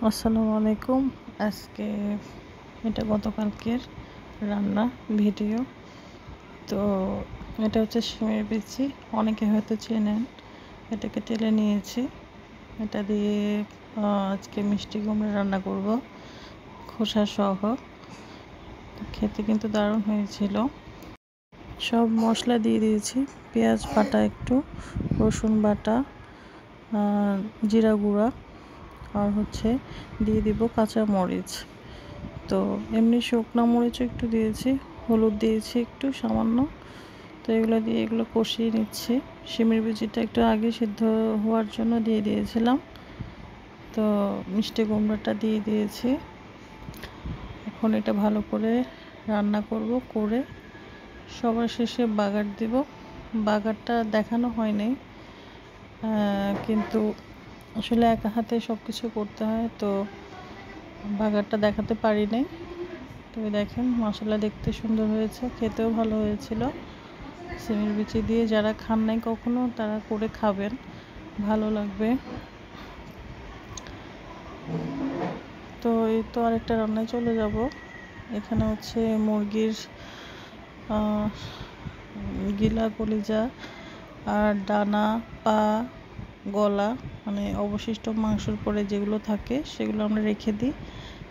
আসসালামু আলাইকুম। আজকে এটা গতকালকের রান্না ভিডিও। তো এটা হচ্ছে শিমের বিচি, অনেকে হয়তো চেনেন। এটাকে তেলে নিয়েছি, এটা দিয়ে আজকে মিষ্টি কুমড়া রান্না করব খোসা সহ। খেতে কিন্তু দারুণ হয়েছিল। সব মশলা দিয়ে দিয়েছি, পেঁয়াজ বাটা, একটু রসুন বাটা, জিরা গুঁড়া, আর হচ্ছে দিয়ে দিব কাঁচা মরিচ। তো এমনি শুকনো মরিচও একটু দিয়েছি, হলুদ দিয়েছি একটু সামান্য। তো এগুলো দিয়ে এগুলো কষিয়ে নিচ্ছি। শিমের বিচিটা একটু আগে সিদ্ধ হওয়ার জন্য দিয়ে দিয়েছিলাম। তো মিষ্টি কুমড়াটা দিয়ে দিয়েছি। এখন এটা ভালো করে রান্না করব, করে সবার শেষে বাগার দেব। বাগারটা দেখানো হয়নি, কিন্তু আসলে একা হাতে সব কিছু করতে হয়, তো বাগারটা দেখাতে পারি নাই। তবে দেখেন মশলা দেখতে সুন্দর হয়েছে, খেতেও ভালো হয়েছিল। শিমের বিচি দিয়ে যারা খান নাই কখনো, তারা করে খাবেন, ভালো লাগবে। তো এই তো আরেকটা রান্নায় চলে যাব। এখানে হচ্ছে মুরগির গিলা, কলিজা আর ডানা, পা, গলা, মানে অবশিষ্ট মাংসের পরে যেগুলো থাকে সেগুলো আমরা রেখে দিই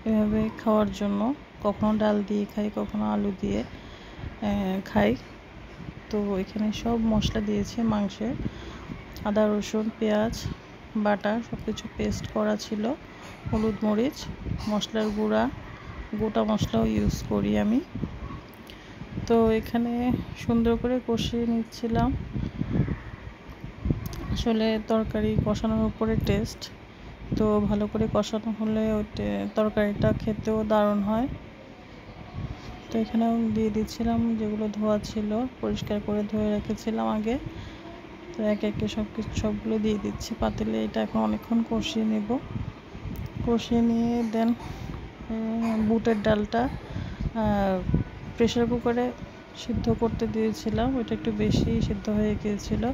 এভাবে খাওয়ার জন্য। কখনো ডাল দিয়ে খাই, কখনো আলু দিয়ে খাই। তো এখানে সব মশলা দিয়েছি মাংসের, আদা রসুন পেঁয়াজ বাটা সব কিছু পেস্ট করা ছিল, হলুদ মরিচ মশলার গুঁড়া, গোটা মশলাও ইউজ করি আমি। তো এখানে সুন্দর করে কষিয়ে নিচ্ছিলাম। আসলে তরকারি কষানোর উপরে টেস্ট, তো ভালো করে কষানো হলে ওই তরকারিটা খেতেও দারুণ হয়। তো এখানেও দিয়ে দিচ্ছিলাম যেগুলো ধোয়া ছিল, পরিষ্কার করে ধুয়ে রেখেছিলাম আগে। তো একে একে সবগুলো দিয়ে দিচ্ছি পাতিলে। এটা এখন অনেকক্ষণ কষিয়ে নেব। কষিয়ে নিয়ে দেন বুটের ডালটা প্রেশার কুকারে সিদ্ধ করতে দিয়েছিলাম, ওইটা একটু বেশি সিদ্ধ হয়ে গিয়েছিল।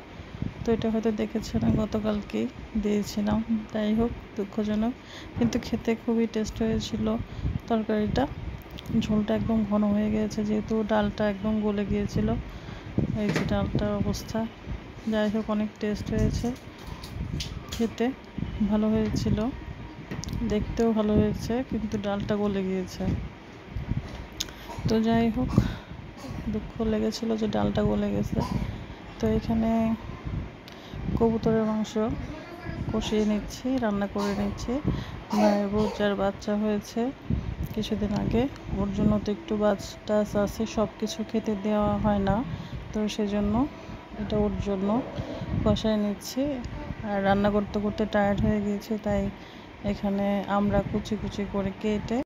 তো এটা হয়তো দেখেছেন গতকালকেই দিয়েছিলাম, তাই হোক দুঃখজনক, কিন্তু খেতে খুবই টেস্ট হয়েছিল তরকারিটা। ঝোলটা একদম ঘন হয়ে গিয়েছে, যেহেতু ডালটা একদম গলে গিয়েছিল। এই যে ডালটার অবস্থা, যাই হোক অনেক টেস্ট হয়েছে, খেতে ভালো হয়েছিল, দেখতেও ভালো হয়েছে, কিন্তু ডালটা গলে গিয়েছে। তো যাই হোক দুঃখ লেগেছিল যে ডালটা গলে গেছে। তো এখানে কবুতরের মাংস কষিয়ে নিচ্ছি, রান্না করে নিচ্ছি। ভাইয়ের বোঝার বাচ্চা হয়েছে কিছুদিন আগে, ওর জন্য তো একটু বাচ্চাস আছে, সব কিছু খেতে দেওয়া হয় না, তো সেজন্য এটা ওর জন্য কষায় নিচ্ছি। আর রান্না করতে করতে টায়ার্ড হয়ে গিয়েছে, তাই এখানে আমরা কুচি কুচি করে কেটে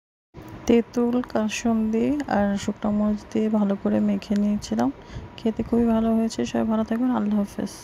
তেঁতুল, কাসুন্দি আর শুকনো মরিচ দিয়ে ভালো করে মেখে নিয়েছিলাম। খেতে খুবই ভালো হয়েছে। সবাই ভালো থাকবেন, আল্লাহ হাফেজ।